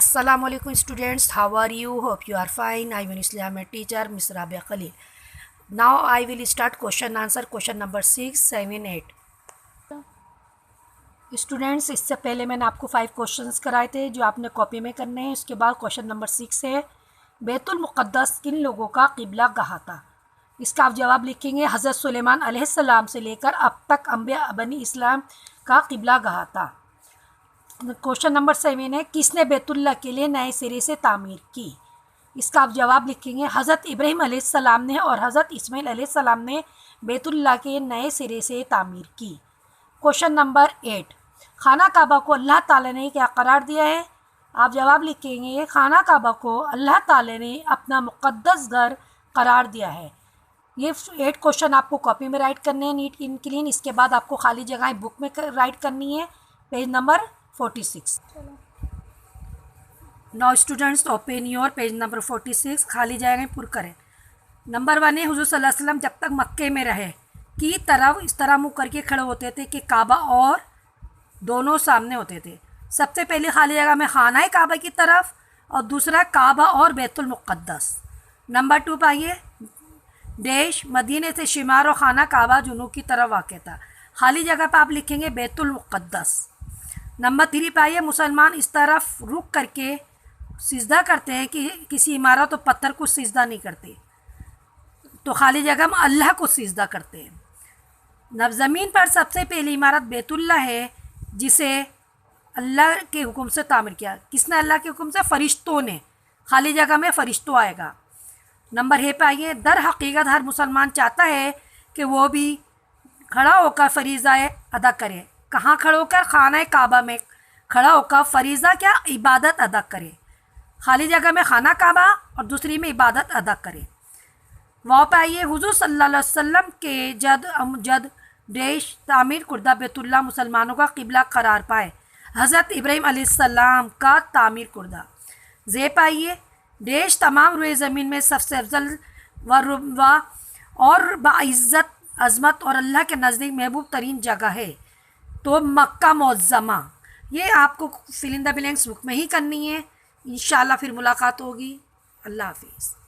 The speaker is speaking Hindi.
Assalamualaikum students, how are you? Hope you are fine. I am Islamic teacher Miss Rabia Khalil. Now I will start question answer question number 6, 7, 8. Students, इससे पहले मैंने आपको 5 क्वेश्चंस कराए थे जो आपने कॉपी में करने हैं। उसके बाद क्वेश्चन नंबर 6 है, बैतुल मुक़द्दस किन लोगों का क़िबला कहा था। इसका आप जवाब लिखेंगे हज़रत सुलेमान अलैहिस्सलाम से लेकर अब तक अंबिया बनी इस्लाम का क़िबला कहा था। क्वेश्चन नंबर 7 है, किसने बैतुल्लाह के लिए नए सिरे से तामीर की। इसका आप जवाब लिखेंगे हज़रत इब्राहीम अलैहिस्सलाम ने और हज़रत इस्माईल अलैहिस्सलाम ने बैतुल्लाह के नए सिरे से तामीर की। क्वेश्चन नंबर 8, खाना काबा को अल्लाह ताला ने क्या करार दिया है। आप जवाब लिखेंगे खाना काबा को अल्लाह ताला ने अपना मुक़द्दस घर करार दिया है। ये 8 क्वेश्चन आपको कॉपी में राइट करने हैं नीट इन क्लीन। इसके बाद आपको खाली जगह बुक में राइट करनी है, page number 46। Now students open your page number 46, खाली जगह पुर करें। नंबर 1 है, हुज़ूर सल्लल्लाहु अलैहि वसल्लम जब तक मक्के में रहे की तरफ इस तरह मुँह करके खड़े होते थे कि काबा और दोनों सामने होते थे। सबसे पहले खाली जगह में खाना काबा की तरफ और दूसरा काबा और बैतुल मुक़द्दस। नंबर 2 पाइए, देश मदीने से शिमार और खाना काबा जुनूब की तरफ वाक़ था। खाली जगह पर आप लिखेंगे बैतुल मुक़द्दस। नंबर 3 पाइए, मुसलमान इस तरफ रुक करके सिजदा करते हैं कि किसी इमारत और पत्थर को सिजदा नहीं करते, तो खाली जगह में अल्लाह को सिजदा करते हैं। नब ज़मीन पर सबसे पहली इमारत बैतुल्लाह है जिसे अल्लाह के हुक्म से तामीर किया। किसने? अल्लाह के हुक्म से, फ़रिश्तों ने। खाली जगह में फ़रिश्तों आएगा। नंबर है पाइए, दर हकीकत हर मुसलमान चाहता है कि वो भी खड़ा होकर फ़रीज़ा अदा करे। कहाँ खड़ा होकर? खाना काबा में खड़ा होकर फ़रीज़ा क्या? इबादत अदा करे। खाली जगह में खाना काबा और दूसरी में इबादत अदा करे। वहाँ पाइए, हुज़ूर सल्लल्लाहु अलैहि वसल्लम के जद देश तामीर कुर्दा बैतुल्लाह मुसलमानों का क़िबला करार पाए। हज़रत इब्राहीम अलैहिस्सलाम का तामीर कुर्दा। जे पाइए, देश तमाम रुए ज़मीन में सबसे अफजल और बाइज़्ज़त अज़मत और अल्लाह के नज़दीक महबूब तरीन जगह है, तो मक्का मुअज़्ज़मा। ये आपको fill in the blanks book में ही करनी है। इंशाअल्लाह फिर मुलाकात होगी। अल्लाह हाफ़िज़।